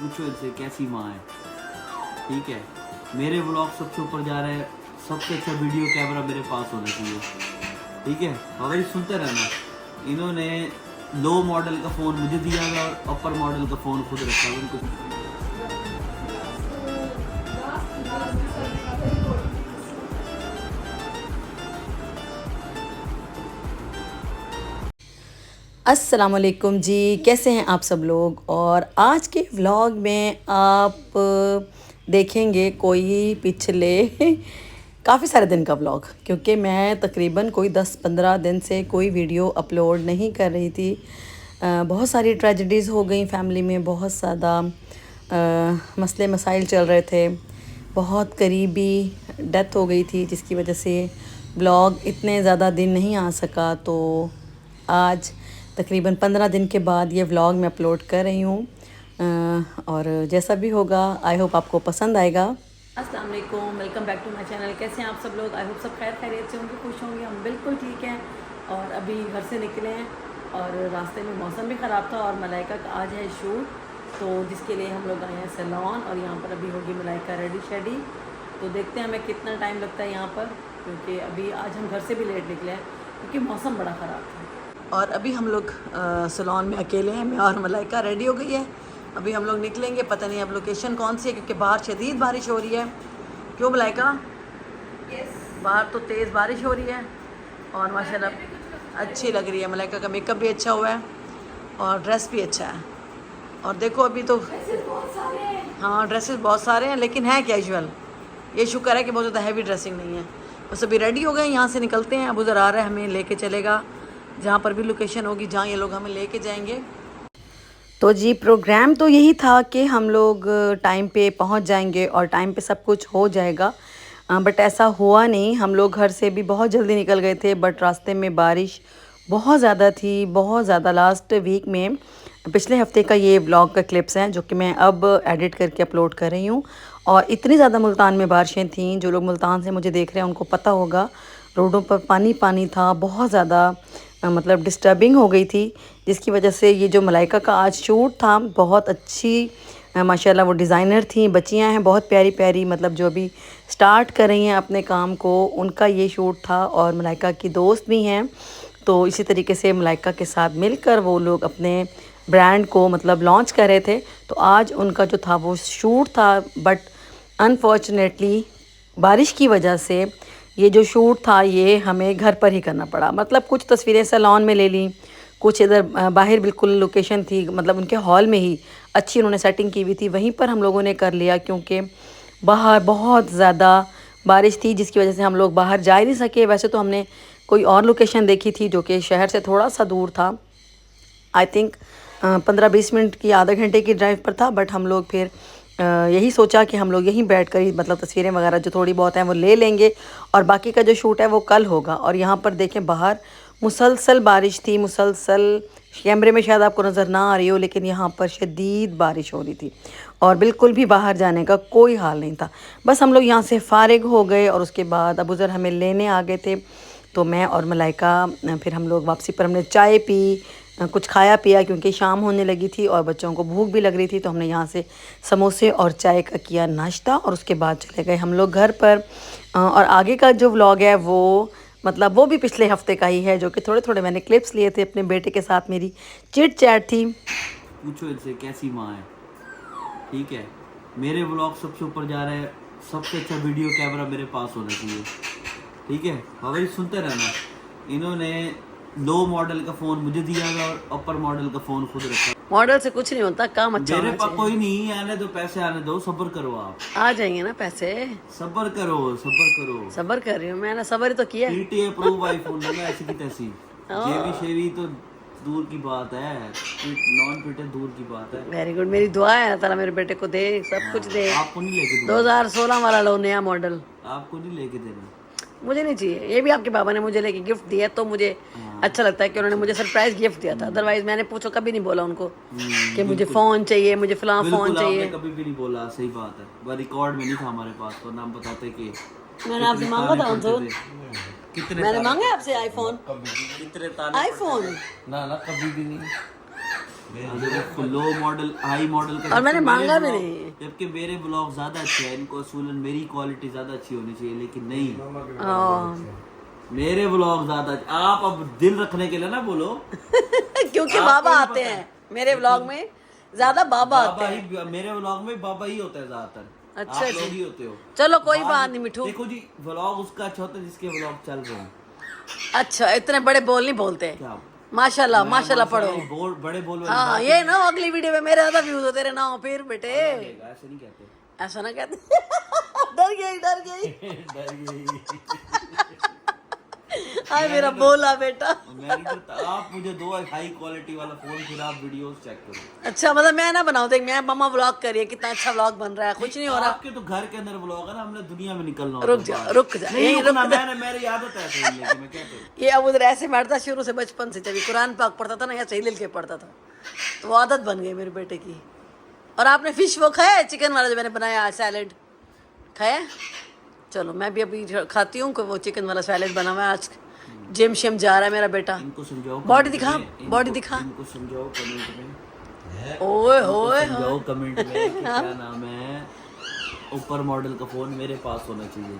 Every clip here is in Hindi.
पूछो इनसे कैसी माँ है। ठीक है, मेरे व्लॉग सबसे ऊपर जा रहे हैं, सबसे अच्छा वीडियो कैमरा मेरे पास होना चाहिए। ठीक है, और सुनते रहना। इन्होंने लो मॉडल का फ़ोन मुझे दिया है और अपर मॉडल का फ़ोन खुद रखा है उनको। अस्सलाम वालेकुम जी, कैसे हैं आप सब लोग। और आज के व्लॉग में आप देखेंगे कोई पिछले काफ़ी सारे दिन का व्लॉग, क्योंकि मैं तकरीबन कोई 10-15 दिन से कोई वीडियो अपलोड नहीं कर रही थी। बहुत सारी ट्रेजेडीज़ हो गई फैमिली में, बहुत ज़्यादा मसले मसाइल चल रहे थे, बहुत करीबी डेथ हो गई थी, जिसकी वजह से व्लॉग इतने ज़्यादा दिन नहीं आ सका। तो आज तकरीबन 15 दिन के बाद ये व्लॉग मैं अपलोड कर रही हूँ, और जैसा भी होगा आई होप आपको पसंद आएगा। अस्सलाम वालेकुम, welcome back to my channel. कैसे हैं आप सब लोग? आई होप सब खैर खैरियत से होंगे, खुश होंगे। हम बिल्कुल ठीक हैं और अभी घर से निकले हैं और रास्ते में मौसम भी ख़राब था और मलाइका का आज है शूट, तो जिसके लिए हम लोग आए हैं सैलून। और यहाँ पर अभी होगी मलाइका रेडी शेडी, तो देखते हैं हमें कितना टाइम लगता है यहाँ पर, क्योंकि अभी आज हम घर से भी लेट निकले हैं क्योंकि मौसम बड़ा ख़राब था। और अभी हम लोग सैलून में अकेले हैं, मैं और मलाइका रेडी हो गई है। अभी हम लोग निकलेंगे, पता नहीं अब लोकेशन कौन सी है, क्योंकि बाहर शदीद बारिश हो रही है। क्यों मलाइका? बाहर तो तेज़ बारिश हो रही है और माशाल्लाह अच्छी लग रही है। मलाइका का मेकअप भी अच्छा हुआ है और ड्रेस भी अच्छा है। और देखो अभी तो हाँ ड्रेसेस बहुत सारे हैं, लेकिन है कैजुअल। ये शुक्र है कि बहुत ज़्यादा हैवी ड्रेसिंग नहीं है। बस अभी रेडी हो गए, यहाँ से निकलते हैं। अब उधर आ रहा है, हमें लेके चलेगा जहाँ पर भी लोकेशन होगी, जहाँ ये लोग हमें लेके जाएंगे। तो जी प्रोग्राम तो यही था कि हम लोग टाइम पे पहुँच जाएंगे और टाइम पे सब कुछ हो जाएगा, बट ऐसा हुआ नहीं। हम लोग घर से भी बहुत जल्दी निकल गए थे, बट रास्ते में बारिश बहुत ज़्यादा थी, बहुत ज़्यादा। लास्ट वीक में पिछले हफ्ते का ये व्लॉग का क्लिप्स हैं जो कि मैं अब एडिट करके अपलोड कर रही हूँ। और इतनी ज़्यादा मुल्तान में बारिशें थीं, जो लोग मुल्तान से मुझे देख रहे हैं उनको पता होगा, रोडों पर पानी पानी था, बहुत ज़्यादा मतलब डिस्टर्बिंग हो गई थी, जिसकी वजह से ये जो मलाइका का आज शूट था बहुत अच्छी माशाल्लाह वो डिज़ाइनर थी, बच्चियां हैं बहुत प्यारी प्यारी, मतलब जो अभी स्टार्ट कर रही हैं अपने काम को, उनका ये शूट था। और मलाइका की दोस्त भी हैं, तो इसी तरीके से मलाइका के साथ मिलकर वो लोग अपने ब्रांड को मतलब लॉन्च कर रहे थे। तो आज उनका जो था वो शूट था, बट अनफॉर्चुनेटली बारिश की वजह से ये जो शूट था ये हमें घर पर ही करना पड़ा। मतलब कुछ तस्वीरें सैलून में ले ली, कुछ इधर बाहर बिल्कुल लोकेशन थी, मतलब उनके हॉल में ही अच्छी उन्होंने सेटिंग की हुई थी, वहीं पर हम लोगों ने कर लिया, क्योंकि बाहर बहुत ज़्यादा बारिश थी, जिसकी वजह से हम लोग बाहर जा ही नहीं सके। वैसे तो हमने कोई और लोकेशन देखी थी जो कि शहर से थोड़ा सा दूर था, आई थिंक 15-20 मिनट की, आधे घंटे की ड्राइव पर था, बट हम लोग फिर यही सोचा कि हम लोग यहीं बैठकर ही मतलब तस्वीरें वगैरह जो थोड़ी बहुत हैं वो ले लेंगे और बाकी का जो शूट है वो कल होगा। और यहाँ पर देखें बाहर मुसलसल बारिश थी, मुसलसल। कैमरे में शायद आपको नज़र ना आ रही हो, लेकिन यहाँ पर शदीद बारिश हो रही थी और बिल्कुल भी बाहर जाने का कोई हाल नहीं था। बस हम लोग यहाँ से फारिग हो गए और उसके बाद अब उधर हमें लेने आ गए थे। तो मैं और मलाइका फिर हम लोग वापसी पर हमने चाय पी, कुछ खाया पिया, क्योंकि शाम होने लगी थी और बच्चों को भूख भी लग रही थी। तो हमने यहाँ से समोसे और चाय का किया नाश्ता और उसके बाद चले गए हम लोग घर पर। और आगे का जो व्लॉग है वो मतलब वो भी पिछले हफ्ते का ही है, जो कि थोड़े थोड़े मैंने क्लिप्स लिए थे अपने बेटे के साथ, मेरी चिट चैट थी। पूछो इनसे कैसी माँ है। ठीक है, मेरे व्लॉग सबसे ऊपर जा रहे हैं, सबसे अच्छा वीडियो कैमरा मेरे पास होना चाहिए। ठीक है, भाई सुनते रहना। इन्होंने लो मॉडल का फ़ोन मुझे दिया है और अपर मॉडल का फ़ोन खुद रखा। मॉडल से कुछ नहीं होता, काम अच्छा मेरे होना पास चाहिए। कोई नहीं आने दो, पैसे आने दो, सब्र करो। आप आ जाएंगे ना पैसे, सब्र करो, सब्र करो। सबर कर रही हूँ, मैंने सबर ही तो किया। पीटी अप्रूव आईफोन लगा ऐसी की तैसी। जेवी शेवी तो दूर की बात है, नॉन पीटे दूर की बात है। वेरी गुड, मेरी दुआ है ताला मेरे बेटे को दे, सब कुछ दे। आपको नहीं लेके दूंगा, 2016 वाला लो, नया मॉडल। आपको नहीं लेके देना। मुझे नहीं चाहिए, ये भी आपके पापा ने मुझे लेके गिफ्ट दिया, तो मुझे अच्छा लगता है कि उन्होंने मुझे सरप्राइज गिफ्ट दिया था। अदरवाइज मैंने पूछो कभी नहीं बोला उनको कि मुझे फ़ोन चाहिए, मुझे फलां फ़ोन चाहिए। आपने कभी भी नहीं बोला, सही बात है। वह रिकॉर्ड में नहीं था हमारे पास, तो नाम बताते कि मैंने आपसे मांगा था उनसे, कितने मैंने मांगा आपसे आईफोन, कितने ताने आईफोन ना ना कभी भी नहीं। अगर लो मॉडल हाई मॉडल का, और मैंने जबकि मांगा मेरे भी vlog- नहीं। जबकि मेरे ब्लॉग ज्यादा अच्छे हैं, इनको असूलन मेरी क्वालिटी ज्यादा अच्छी होनी चाहिए, लेकिन नहीं, मेरे ब्लॉग ज्यादा आप अब दिल रखने के लिए ना बोलो। क्योंकि आपको बाबा भी आते पता है। हैं मेरे व्लॉग में, ज्यादा बाबा आते बाबा हैं। ही मेरे व्लॉग में बाबा ही होता है ज्यादातर। अच्छा आप लोग जी। ही होते हो। चलो कोई बाद- बात नहीं मिठू। देखो जी, व्लॉग उसका अच्छा होता है जिसके व्लॉग चल रहे हैं। अच्छा, इतने बड़े बोल नहीं बोलते। क्या माशाल्लाह मैं माशाल्लाह पढ़ो। बोल बड़े बोल वाली हाँ बात ये ना अगली वीडियो में मेरे ज्यादा व्यूज हो तेरे नाम फिर बेटे। ऐसे नहीं कहते। ऐसा ना कहते। डर गई डर गई। डर गई। हाय मेरा बोला बेटा। आप मुझे दो हाई क्वालिटी वाला फोन, फिर आप वीडियोस चेक करो। अच्छा मतलब मैं ना बनाऊं, देख मैं मम्मा व्लॉग कर रही है, कितना अच्छा व्लॉग बन रहा है, कुछ नहीं हो रहा। आपके तो घर के अंदर ब्लॉग है ना, हमने दुनिया में निकलना होता रुक है जा बाहर। रुक जा नहीं यही रुकना, रुक जा। मैंने मेरी आदत है ऐसे ही, लेकिन मैं क्या करूं। ये अब उधर ऐसे बैठता शुरू से बचपन से, जब ये कुरान पाक पढ़ता था ना या सही के पढ़ता था, तो वो आदत बन गई मेरे बेटे की। और आपने फिश वो खाया है, चिकन वाला जो मैंने बनाया आज सैलेड खाया? चलो मैं भी अभी खाती हूँ, वो चिकन वाला सैलेड बना हुआ है आज। जिम शिम जा रहा है मेरा बेटा। इनको समझाओ, बॉडी comment दिखा, में, बॉडी इनको- दिखा। इनको समझाओ कमेंट में। ओए इनको होए समझाओ होए। कमेंट में कि क्या नाम है, ऊपर मॉडल का फोन मेरे पास होना चाहिए।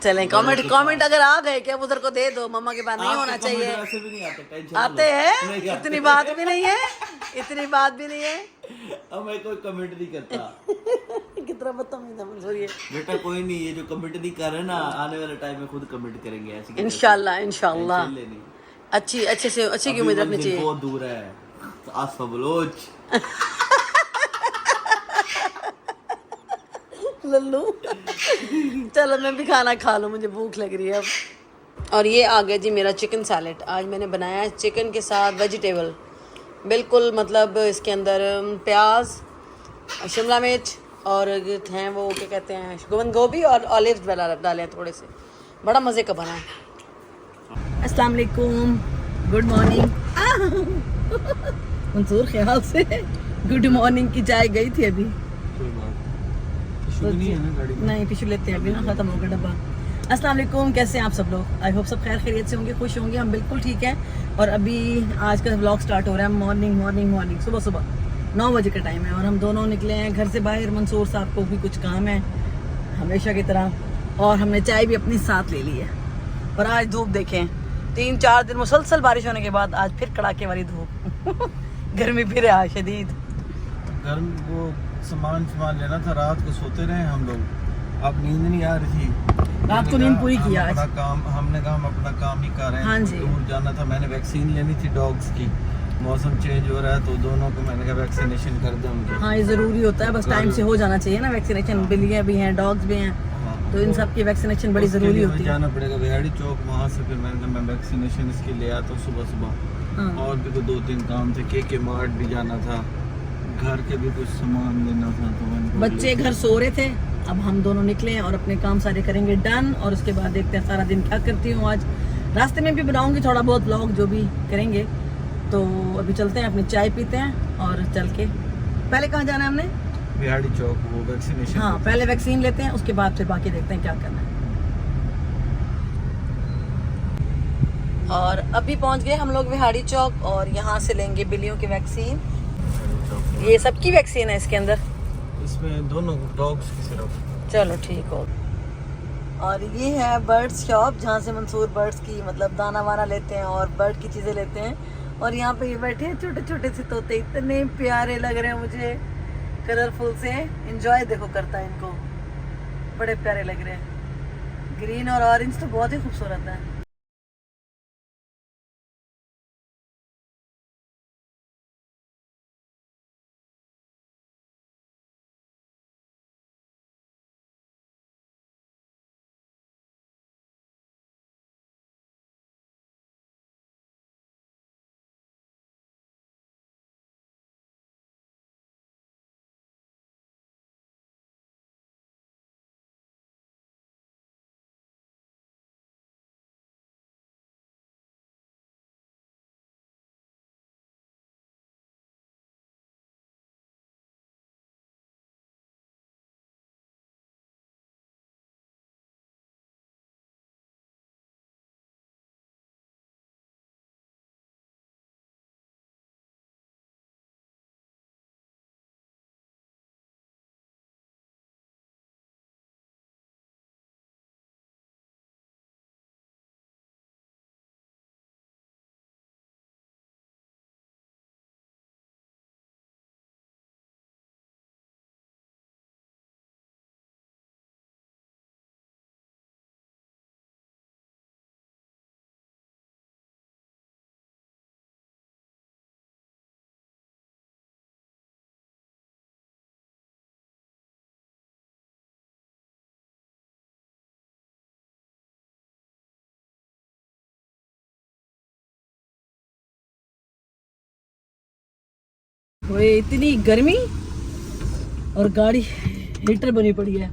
चलें कमेंट कमेंट अगर आ गए क्या उधर को दे दो, मम्मा के पास नहीं आपके होना comment चाहिए। वैसे भी नहीं आते, टेंशन ना आते लो। हैं, नहीं आते। इतनी बात भी नहीं है, इतनी बात भी नहीं है। अब मैं कोई कमेंट नहीं करता। कितना बदतमीज है मंसूर ये। बेटा कोई नहीं, ये जो कमेंट नहीं कर रहे ना, आने वाले टाइम में खुद कमेंट करेंगे ऐसी की इंशाल्लाह इंशाल्लाह। टेंशन लेनी। अच्छी अच्छे से अच्छी की अभी उम्मीद रखनी मंजिल चाहिए। बहुत दूर है। आसफा बलोच। लल्लू। चलो मैं भी खाना खा लूँ, मुझे भूख लग रही है अब। और ये आ गया जी मेरा चिकन सैलेड। आज मैंने बनाया है चिकन के साथ वेजिटेबल, बिल्कुल मतलब इसके अंदर प्याज, शिमला मिर्च और हैं वो क्या कहते हैं गोवन गोभी और ऑलिव्स डाले हैं थोड़े से। बड़ा मज़े का बना है। अस्सलाम वालेकुम, गुड मॉर्निंग। मंसूर ख्याल से गुड मॉर्निंग की चाय गई थी अभी। नहीं टिशू लेते हैं अभी ना, ख़त्म हो गया डब्बा। अस्सलाम वालेकुम, कैसे हैं आप सब लोग? आई होप सब खैर खैरियत से होंगे, खुश होंगे। हम बिल्कुल ठीक हैं। और अभी आज का व्लॉग स्टार्ट हो रहा है मॉर्निंग सुबह सुबह 9 बजे का टाइम है, और हम दोनों निकले हैं घर से बाहर। मंसूर साहब को भी कुछ काम है हमेशा की तरह, और हमने चाय भी अपनी साथ ले ली है। और आज धूप देखें, 3-4 दिन मुसलसल बारिश होने के बाद आज फिर कड़ाके वाली धूप। गर्मी फिर है आज शदीद। घर वो सामान लेना था, रात को सोते रहे हम लोग, अब नींद नहीं आ रही थी। रात को नींद पूरी की आज। अपना काम हमने कहा हम अपना काम ही कर रहे हैं। हाँ जी। दूर जाना था, मैंने वैक्सीन लेनी थी डॉग्स की, मौसम चेंज हो रहा है तो दोनों को मैंने कहा वैक्सीनेशन कर दे उनके। हाँ ये ज़रूरी होता है, बस टाइम से हो जाना चाहिए ना वैक्सीनेशन। बिल्लियाँ भी हैं, डॉग्स भी हैं, हाँ, तो इन सब की वैक्सीनेशन बड़ी उसके ज़रूरी लिए होती है। जाना पड़ेगा बिहाड़ी चौक, वहाँ से फिर मैंने कहा मैं वैक्सीनेशन इसके ले आता हूँ सुबह सुबह। हाँ। और भी तो 2-3 काम थे, के मार्ट भी जाना था, घर के भी कुछ सामान लेना था, तो मैंने कहा बच्चे घर सो रहे थे, अब हम दोनों निकले हैं और अपने काम सारे करेंगे डन। और उसके बाद देखते हैं सारा दिन क्या करती हूँ। आज रास्ते में भी बनाऊंगी थोड़ा बहुत व्लॉग, जो भी करेंगे। तो अभी चलते हैं, अपनी चाय पीते हैं और चल के पहले कहाँ जाना है हमने? बिहाड़ी चौक वो वैक्सीनेशन। हाँ पहले वैक्सीन लेते हैं, उसके बाद फिर बाकी देखते हैं क्या करना है। और अभी पहुंच गए हम लोग बिहाड़ी चौक, और यहाँ से लेंगे बिल्लियों की वैक्सीन। ये सबकी वैक्सीन है इसके अंदर? इसमें दोनों डॉग्स की सिर्फ। चलो ठीक हो। और ये है बर्ड्स शॉप, जहाँ से मंसूर बर्ड्स की मतलब दाना वाना लेते हैं और बर्ड की चीज़ें लेते हैं। और यहाँ पे ये बैठे हैं छोटे छोटे से तोते, इतने प्यारे लग रहे हैं मुझे, कलरफुल से। एंजॉय देखो करता है इनको, बड़े प्यारे लग रहे हैं। ग्रीन और ऑरेंज तो बहुत ही खूबसूरत है। ओए इतनी गर्मी और गाड़ी हीटर बनी पड़ी है।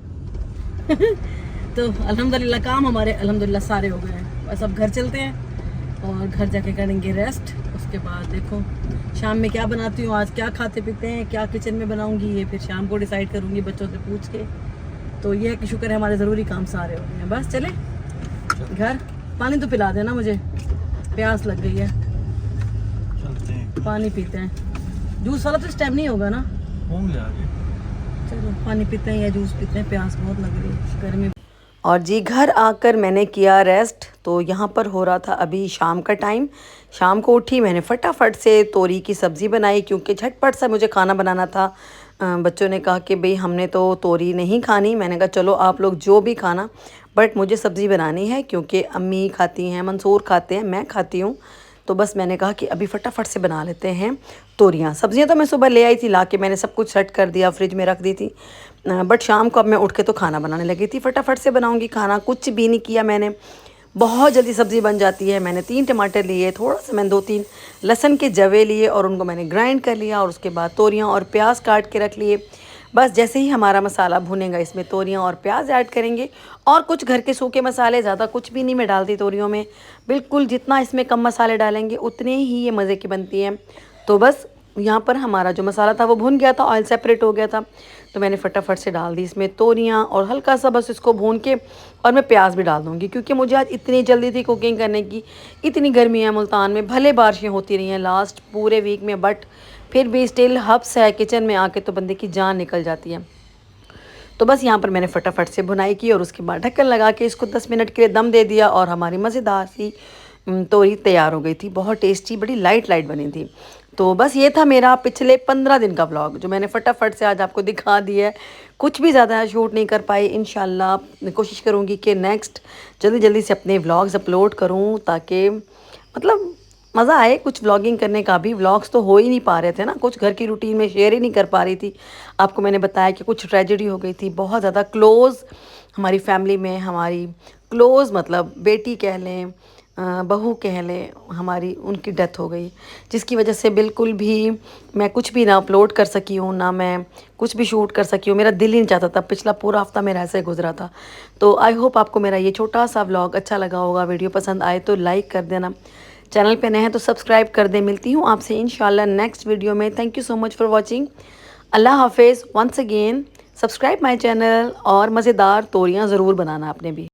तो अल्हम्दुलिल्लाह काम हमारे अल्हम्दुलिल्लाह सारे हो गए हैं। बस अब घर चलते हैं और घर जाके करेंगे रेस्ट। उसके बाद देखो शाम में क्या बनाती हूँ, आज क्या खाते पीते हैं, क्या किचन में बनाऊंगी, ये फिर शाम को डिसाइड करूंगी बच्चों से पूछ के। तो ये है कि शुक्र है हमारे ज़रूरी काम सारे हो गए हैं। बस चले घर। पानी तो पिला देना मुझे, प्यास लग गई है। चलते हैं, पानी पीते हैं। जूस वाला तो इस टाइम नहीं होगा ना? होंगे आगे। चलो पानी पीते हैं या जूस पीते हैं, प्यास बहुत लग रही है गर्मी। और जी घर आकर मैंने किया रेस्ट। तो यहाँ पर हो रहा था अभी शाम का टाइम। शाम को उठी, मैंने फटाफट से तोरी की सब्ज़ी बनाई क्योंकि झटपट सा मुझे खाना बनाना था। बच्चों ने कहा कि भाई हमने तो तोरी नहीं खानी। मैंने कहा चलो आप लोग जो भी खाना, बट मुझे सब्ज़ी बनानी है क्योंकि अम्मी खाती हैं, मंसूर खाते हैं, मैं खाती हूँ। तो बस मैंने कहा कि अभी फटाफट से बना लेते हैं तोरियाँ। सब्जियाँ तो मैं सुबह ले आई थी, ला के मैंने सब कुछ सेट कर दिया, फ्रिज में रख दी थी। बट शाम को अब मैं उठ के तो खाना बनाने लगी थी। फटाफट से बनाऊंगी खाना, कुछ भी नहीं किया मैंने, बहुत जल्दी सब्ज़ी बन जाती है। मैंने 3 टमाटर लिए, थोड़ा सा मैंने 2-3 लहसुन के जवे लिए और उनको मैंने ग्राइंड कर लिया और उसके बाद तोरियाँ और प्याज काट के रख लिए। बस जैसे ही हमारा मसाला भुनेगा इसमें तोरियाँ और प्याज ऐड करेंगे और कुछ घर के सूखे मसाले, ज़्यादा कुछ भी नहीं मैं डालती तोरियों में, बिल्कुल जितना इसमें कम मसाले डालेंगे उतने ही ये मज़े की बनती हैं। तो बस यहाँ पर हमारा जो मसाला था वो भुन गया था, ऑयल सेपरेट हो गया था। तो मैंने फटाफट से डाल दी इसमें तोरियाँ और हल्का सा बस इसको भून के और मैं प्याज भी डाल दूँगी क्योंकि मुझे आज इतनी जल्दी थी कुकिंग करने की। इतनी गर्मी है मुल्तान में, भले बारिशें होती रही हैं लास्ट पूरे वीक में, बट फिर भी स्टिल हब्स है किचन में आके तो बंदे की जान निकल जाती है। तो बस यहाँ पर मैंने फटाफट से भुनाई की और उसके बाद ढक्कन लगा के इसको 10 मिनट के लिए दम दे दिया और हमारी मज़ेदार सी तोरी तैयार हो गई थी। बहुत टेस्टी, बड़ी लाइट बनी थी। तो बस ये था मेरा पिछले 15 दिन का व्लॉग जो मैंने फटाफट से आज आपको दिखा दिया है। कुछ भी ज़्यादा शूट नहीं कर पाई। इंशाल्लाह कोशिश करूँगी कि नेक्स्ट जल्दी से अपने व्लॉग्स अपलोड करूँ ताकि मतलब मज़ा आए कुछ व्लॉगिंग करने का भी। व्लॉग्स तो हो ही नहीं पा रहे थे ना, कुछ घर की रूटीन में शेयर ही नहीं कर पा रही थी। आपको मैंने बताया कि कुछ ट्रेजेडी हो गई थी, बहुत ज़्यादा क्लोज़ हमारी फैमिली में, हमारी क्लोज़ मतलब बेटी कह लें, बहू कह लें, हमारी उनकी डेथ हो गई जिसकी वजह से बिल्कुल भी मैं कुछ भी ना अपलोड कर सकी हूँ, ना मैं कुछ भी शूट कर सकी हूँ। मेरा दिल ही नहीं चाहता था, पिछला पूरा हफ्ता मेरा ऐसे गुजरा था। तो आई होप आपको मेरा ये छोटा सा व्लॉग अच्छा लगा होगा। वीडियो पसंद आए तो लाइक कर देना, चैनल पे नए हैं तो सब्सक्राइब कर दें। मिलती हूँ आपसे इंशाल्लाह नेक्स्ट वीडियो में। Thank you so much for watching. अल्लाह हाफिज़। Once again subscribe my channel और मज़ेदार तोरियाँ ज़रूर बनाना आपने भी।